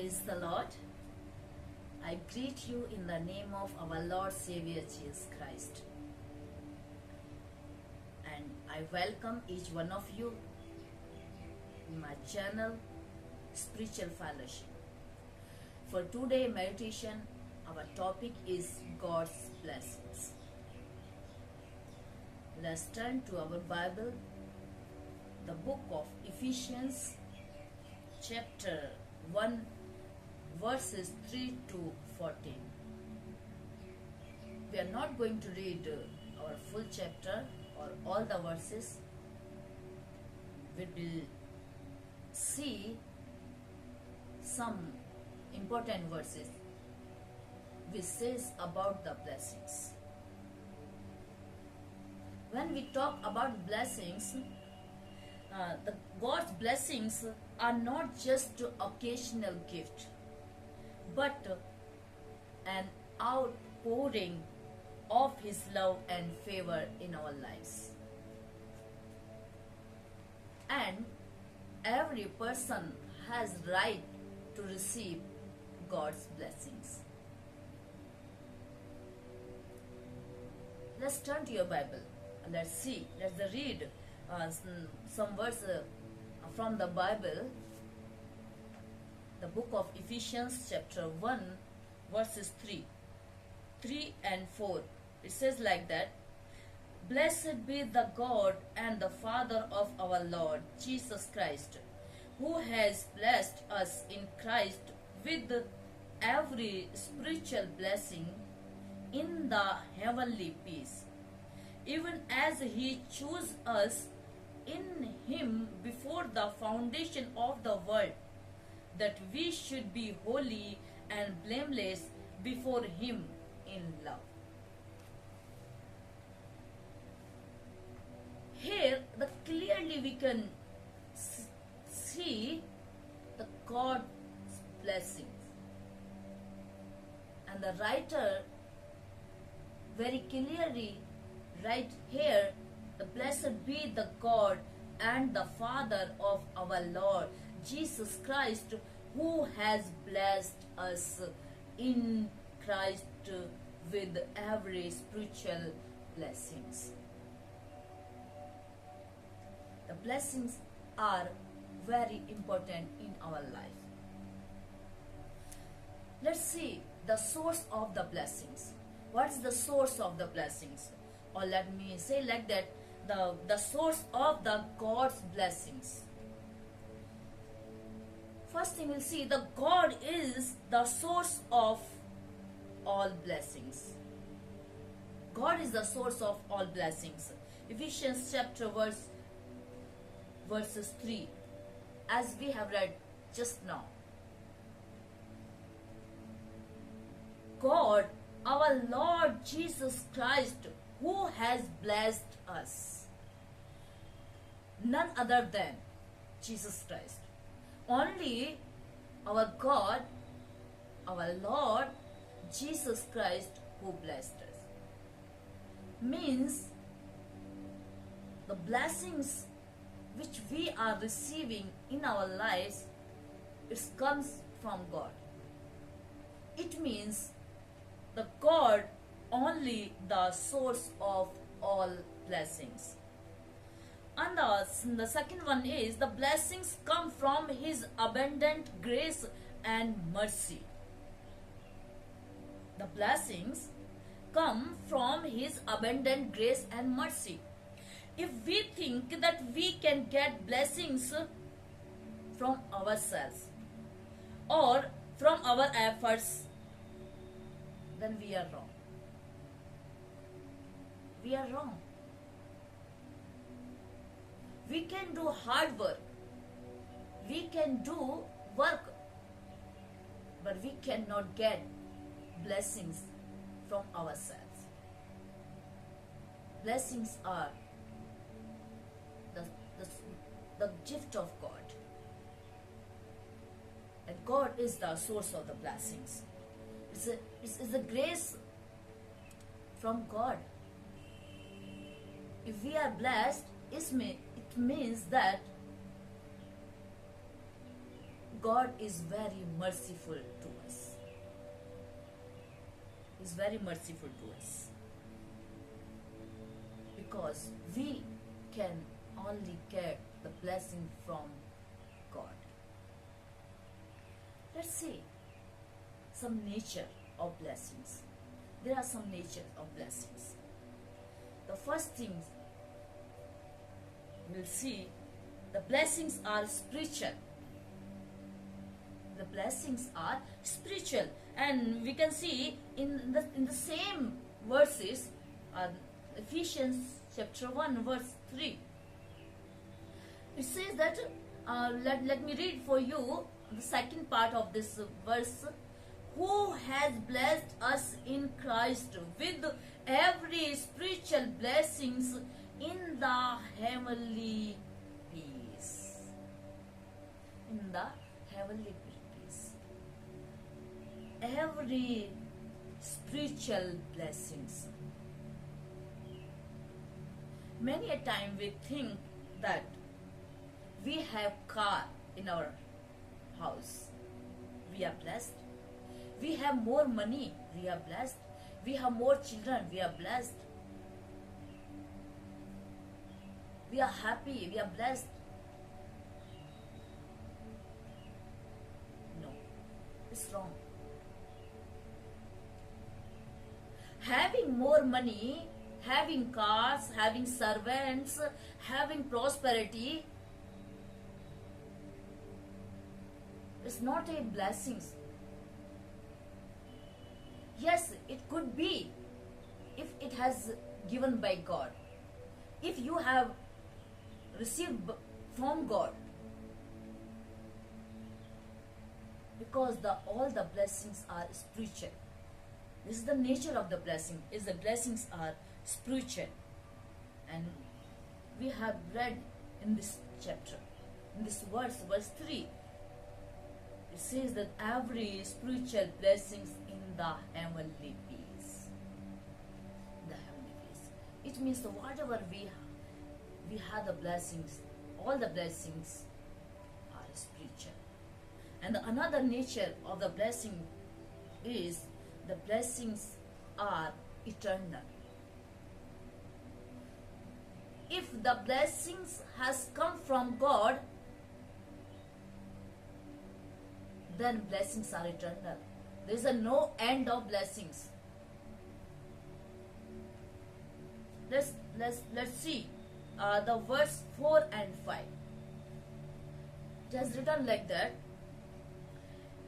Praise the Lord. I greet you in the name of our Lord Savior Jesus Christ. And I welcome each one of you in my channel, Spiritual Fellowship. For today meditation, our topic is God's blessings. Let's turn to our Bible, the book of Ephesians, chapter 1, verses 3 to 14. We are not going to read our full chapter or all the verses. We will see some important verses which says about the blessings. When we talk about blessings, God's blessings are not just occasional gift, but an outpouring of His love and favor in our lives. And every person has right to receive God's blessings. Let's turn to your Bible. Let's read some verse from the Bible, the book of Ephesians chapter 1 verses 3 and 4. It says like that: Blessed be the God and the Father of our Lord Jesus Christ, who has blessed us in Christ with every spiritual blessing in the heavenly peace, even as He chose us in Him before the foundation of the world, that we should be holy and blameless before Him in love. Here, clearly we can see the God's blessings. And the writer very clearly right here, the blessed be the God and the Father of our Lord Jesus Christ, who has blessed us in Christ with every spiritual blessings. The blessings are very important in our life. Let's see the source of the blessings. What is the source of the blessings? Or let me say like that, the source of the God's blessings. First thing we'll see, the God is the source of all blessings. God is the source of all blessings. Ephesians chapter verses 3, as we have read just now. God, our Lord Jesus Christ, who has blessed us. None other than Jesus Christ. Only our God, our Lord Jesus Christ, who blessed us. Means the blessings which we are receiving in our lives, it comes from God. It means the God only the source of all blessings. And the second one is the blessings come from His abundant grace and mercy. The blessings come from His abundant grace and mercy. If we think that we can get blessings from ourselves or from our efforts, then we are wrong. We are wrong. We can do hard work. We can do work. But we cannot get blessings from ourselves. Blessings are the gift of God. And God is the source of the blessings. It's a grace from God. If we are blessed, it means that God is very merciful to us. Is very merciful to us. Because we can only get the blessing from God. Let's see some nature of blessings. There are some nature of blessings. The first thing we'll see, the blessings are spiritual. The blessings are spiritual, and we can see in the same verses, Ephesians chapter 1 verse 3. It says that, let me read for you the second part of this verse. Who has blessed us in Christ with every spiritual blessings in the heavenly peace. In the heavenly peace. Every spiritual blessings. Many a time we think that we have car in our house, we are blessed. We have more money, we are blessed. We have more children, we are blessed. We are happy, we are blessed. No, it's wrong. Having more money, having cars, having servants, having prosperity is not a blessing. Yes, it could be if it has given by God. If you have received from God. Because all the blessings are spiritual. This is the nature of the blessing, is the blessings are spiritual. And we have read in this chapter, in this verse 3, it says that every spiritual blessings in the heavenly peace. The heavenly peace. It means that whatever we have the blessings, all the blessings are spiritual. And another nature of the blessing is the blessings are eternal. If the blessings has come from God, then blessings are eternal. There is no end of blessings. Let's see the verse 4 and 5. It has written like that.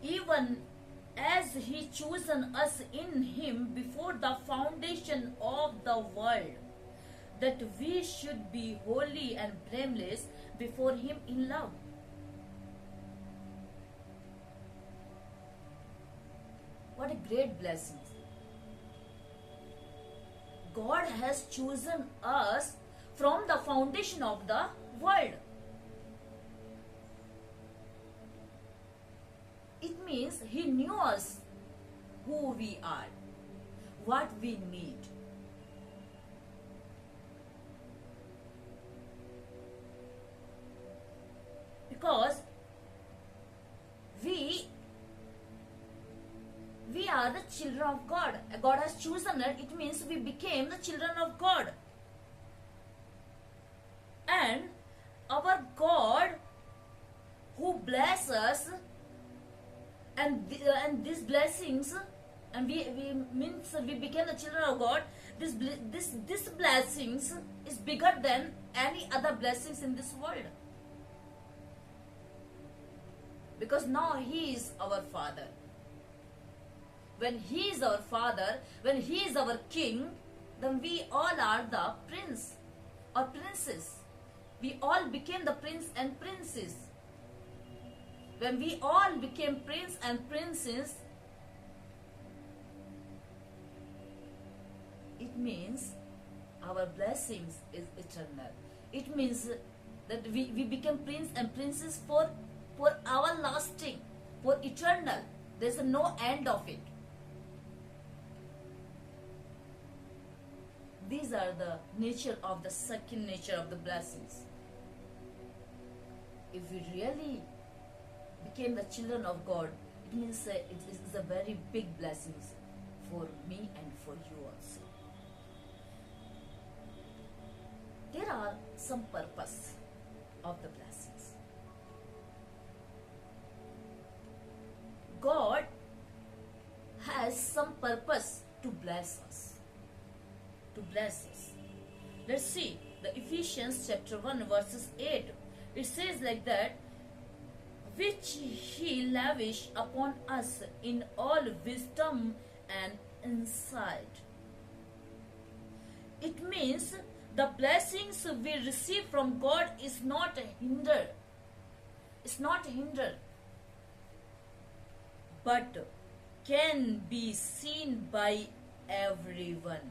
Even as he chosen us in him before the foundation of the world, that we should be holy and blameless before him in love. What a great blessing. God has chosen us from the foundation of the world. It means he knew us, who we are, what we need. Because we are the children of God. God has chosen us. It means we became the children of God. And our God who bless us, and these blessings, and we became the children of God. This blessings is bigger than any other blessings in this world. Because now he is our Father. When he is our Father, when he is our King, then we all are the prince or princess. We all became the prince and princess. When we all became prince and princess, it means our blessings is eternal. It means that we became prince and princess for our lasting, for eternal. There's no end of it. These are the nature of the second nature of the blessings. If we really became the children of God, it means it is a very big blessing for me and for you also. There are some purpose of the blessings. God has some purpose to bless us. To bless us. Let's see the Ephesians chapter 1 verses 8. It says like that, which he lavished upon us in all wisdom and insight. It means the blessings we receive from God is not hindered. It's not hindered, but can be seen by everyone.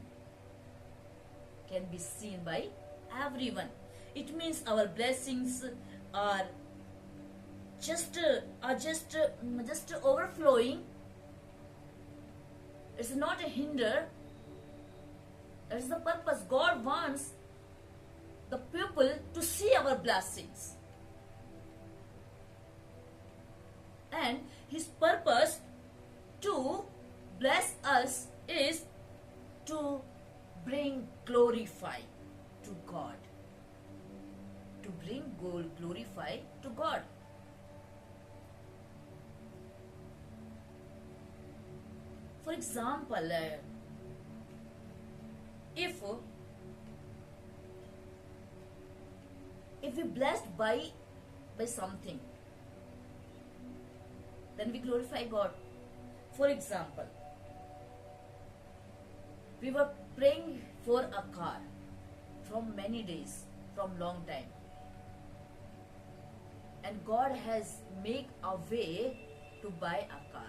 Can be seen by everyone. It means our blessings are just overflowing. It's not a hinder. That's the purpose. God wants the people to see our blessings. And His purpose to bless us is to bring glorify to God. To bring glorify to God. For example, if we blessed by something, then we glorify God. For example, we were praying for a car from many days, from long time, and God has made a way to buy a car.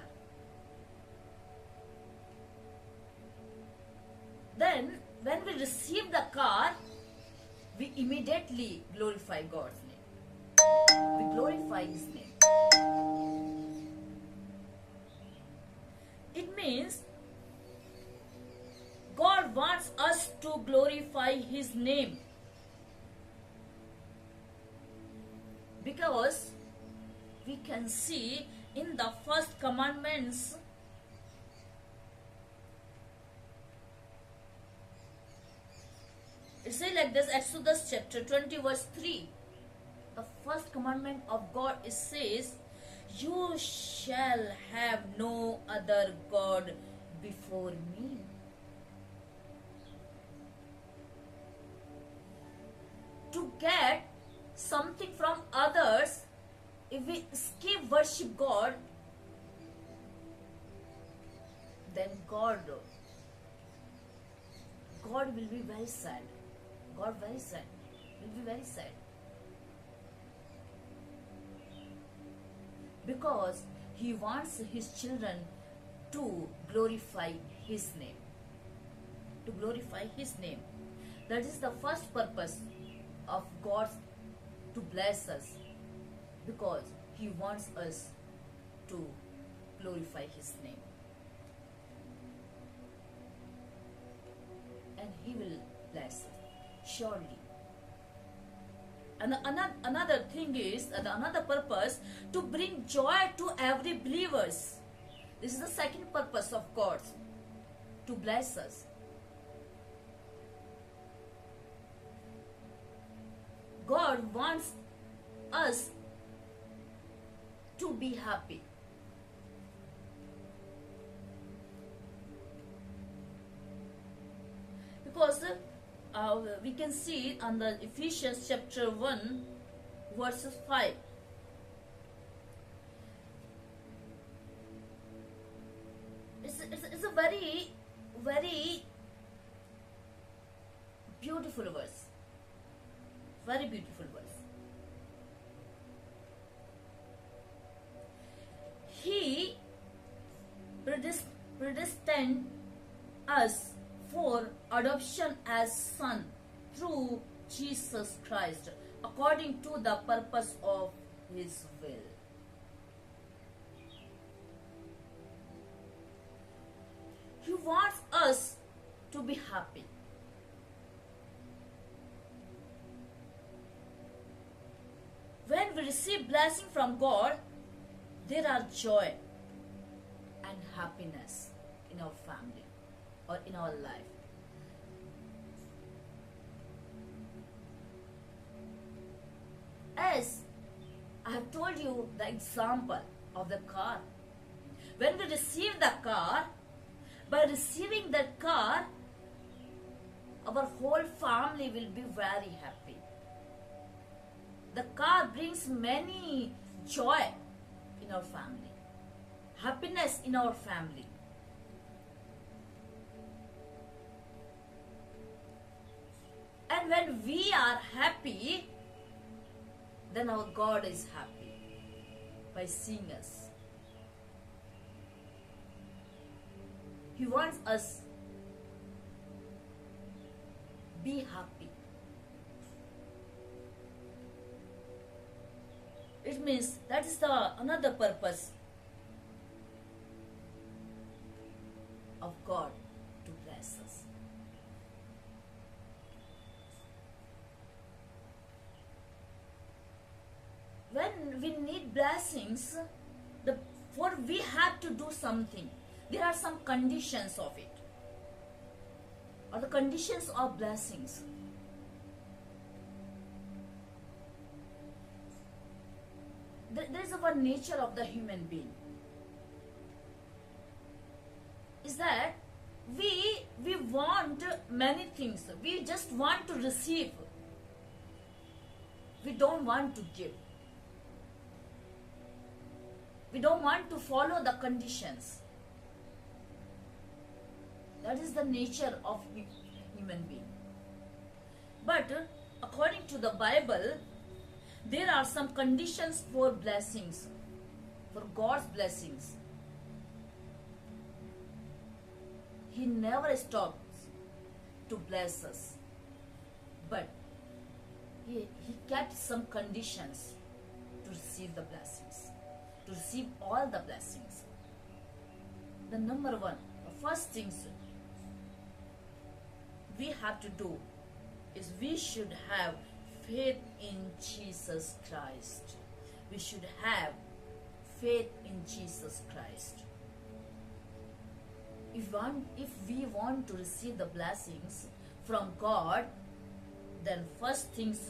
Then when we receive the car, we immediately glorify God's name. We glorify His name. It means God wants us to glorify His name, because we can see in the first commandments, it says like this, Exodus chapter 20 verse 3. The first commandment of God, it says, you shall have no other God before me. To get something from others, if we skip worship God, then God will be very sad. God very sad. Will be very sad. Because He wants His children to glorify His name. To glorify His name. That is the first purpose of God to bless us. Because He wants us to glorify His name. And He will bless us. Surely. And another thing is, another purpose, to bring joy to every believers. This is the second purpose of God, to bless us. God wants us to be happy. Because we can see on the Ephesians chapter 1 verses 5. It's a very, very beautiful verse. Very beautiful verse. He predestined us for adoption as son through Jesus Christ, according to the purpose of His will. He wants us to be happy. When we receive blessing from God, there are joy and happiness in our family or in our life. As I have told you the example of the car. When we receive the car, by receiving that car, our whole family will be very happy. The car brings many joy in our family, happiness in our family. And when we are happy, then our God is happy by seeing us. He wants us be happy. It means that is the another purpose of God to bless us. When we need blessings, for we have to do something. There are some conditions of it, or the conditions of blessings. There is one nature of the human being, is that we want many things. We just want to receive. We don't want to give. We don't want to follow the conditions. That is the nature of human being. But according to the Bible, there are some conditions for blessings, for God's blessings. He never stops to bless us, but he kept some conditions to receive the blessings, to receive all the blessings. The number one, the first things we have to do is we should have faith in Jesus Christ. We should have faith in Jesus Christ. If we want to receive the blessings from God, then first things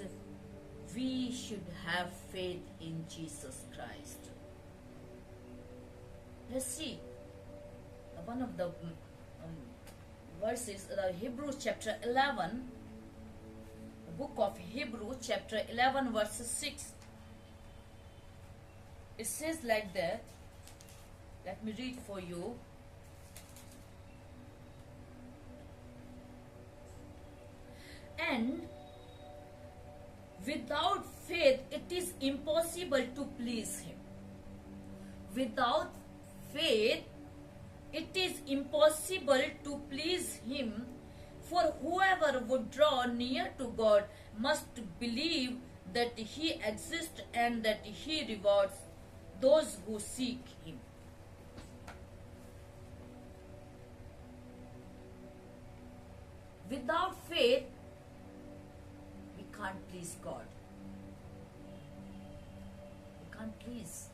we should have faith in Jesus Christ. Let's see one of the verses, Hebrews chapter 11, the book of Hebrews chapter 11 verse 6. It says like that. Let me read for you. And without faith it is impossible to please him. Without faith it is impossible to please him, for whoever would draw near to God must believe that he exists and that he rewards those who seek him. Without faith, we can't please God. We can't please.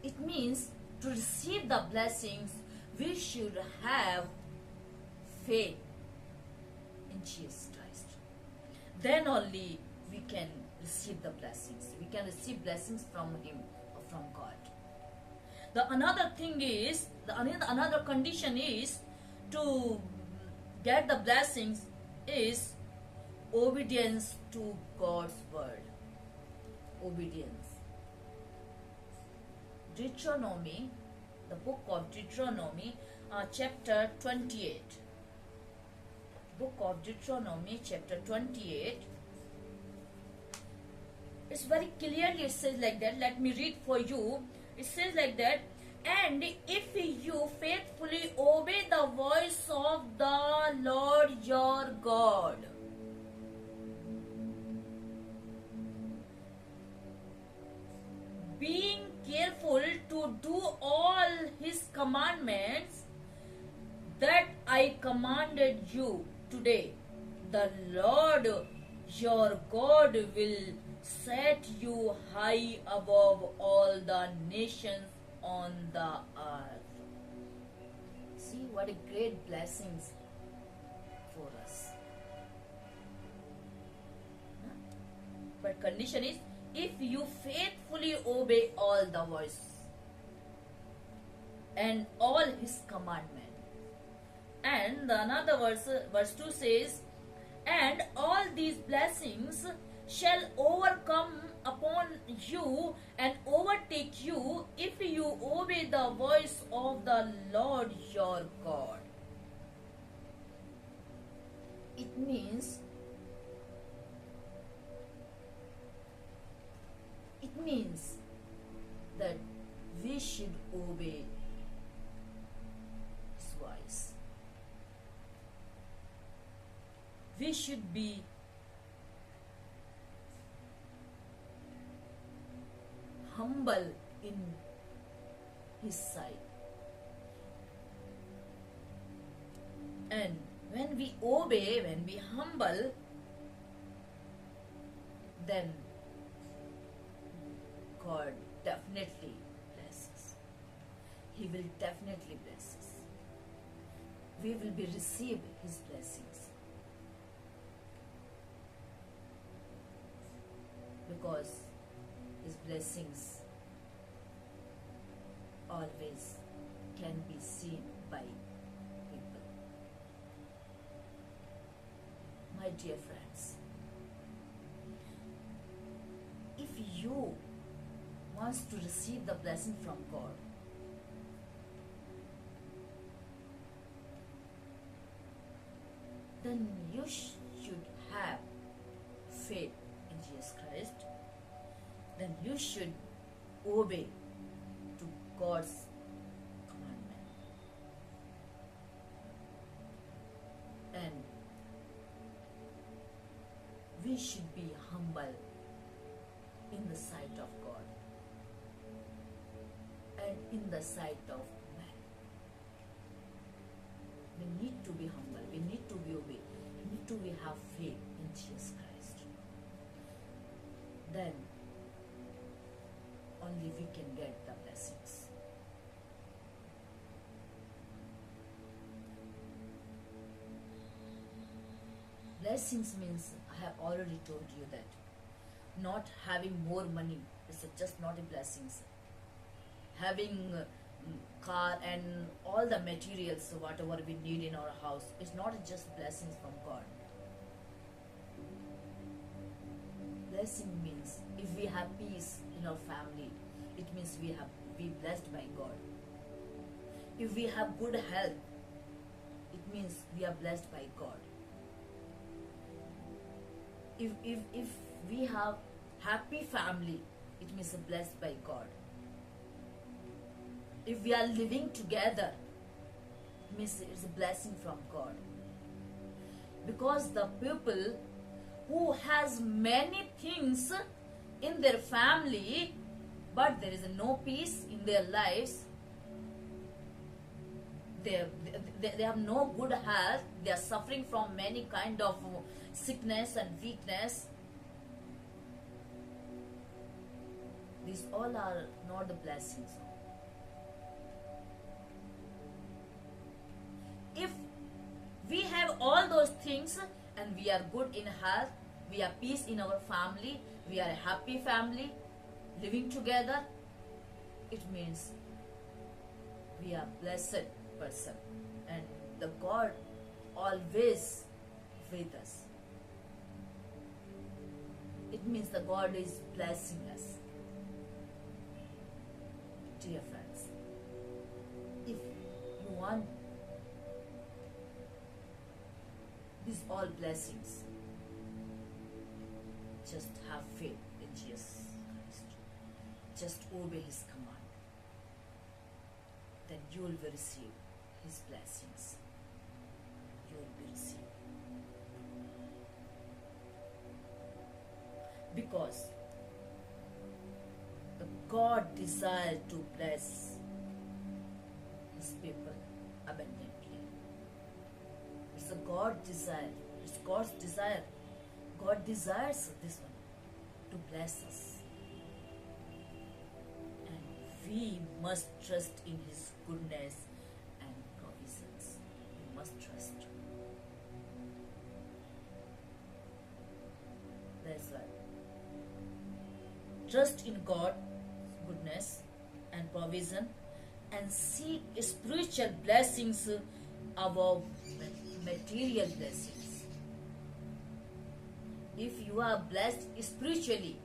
It means to receive the blessings, we should have faith in Jesus Christ. Then only we can receive the blessings. We can receive blessings from him or from God. The another thing is, another condition is to get the blessings is obedience to God's word. Obedience. Deuteronomy, the book of Deuteronomy, chapter 28. Book of Deuteronomy, chapter 28. It's very clearly, it says like that. Let me read for you. It says like that. And if you faithfully obey the voice of the Lord your God, being careful to do all his commandments that I commanded you today, the Lord your God will set you high above all the nations on the earth. See what a great blessings for us. But condition is, if you faithfully obey all the voice and all his commandment. And the another verse 2 says, and all these blessings shall overcome upon you and overtake you if you obey the voice of the Lord your God. It means that we should obey his voice. We should be humble in his sight. And when we obey, when we humble, then God definitely blesses. He will definitely bless us. We will be receive his blessings. Because his blessings always can be seen by people. My dear friends, if you wants to receive the blessing from God, then you should have faith in Jesus Christ. Then you should obey to God's commandment. And we should be humble in the sight of God and in the sight of man. We need to be humble. We need to be obedient. We need to have faith in Jesus Christ. Then only we can get the blessings. Blessings means, I have already told you that not having more money is just not a blessings. Having car and all the materials, whatever we need in our house, is not just blessings from God. Blessing means if we have peace in our family, it means we have be blessed by God. If we have good health, it means we are blessed by God. If we have happy family, it means blessed by God. If we are living together, it means it's a blessing from God. Because the people who has many things in their family, but there is no peace in their lives, they have no good health, they are suffering from many kind of sickness and weakness. These all are not the blessings. If we have all those things and we are good in health, we have peace in our family, we are a happy family, living together, it means we are blessed person and the God always with us. It means the God is blessing us. Dear friends, if you want these all blessings, just have faith in Jesus Christ. Just obey his command. Then you will receive his blessings. You will be received. Because the God desires to bless his people abundantly. It's a God desire. It's God's desire God desires this one to bless us. And we must trust in His goodness and provisions. We must trust. That's why. Trust in God's goodness and provision and seek spiritual blessings above material blessings. If you are blessed spiritually,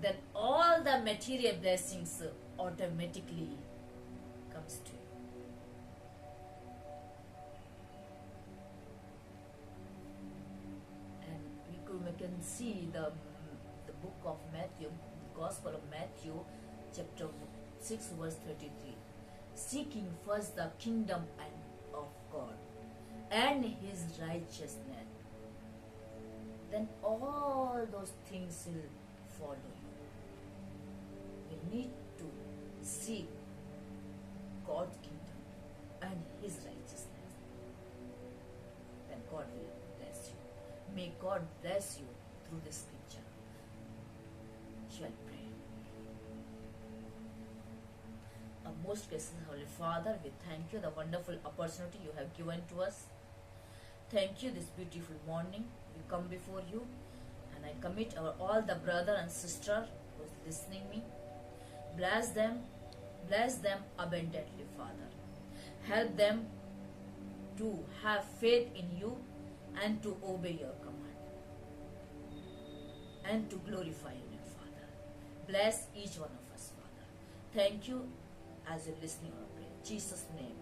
then all the material blessings automatically comes to you. And we can see the book of Matthew, the Gospel of Matthew, chapter 6, verse 33. Seeking first the kingdom of God and His righteousness, then all those things will follow you. We need to seek God's kingdom and His righteousness. Then God will bless you. May God bless you through the scripture. Shall I pray? Our most gracious Holy Father, we thank you the wonderful opportunity you have given to us. Thank you this beautiful morning. We come before you and I commit all the brother and sister who is listening me. Bless them abundantly, Father. Help them to have faith in you and to obey your command and to glorify you, Father. Bless each one of us, Father. Thank you as you're listening our prayer. In Jesus' name.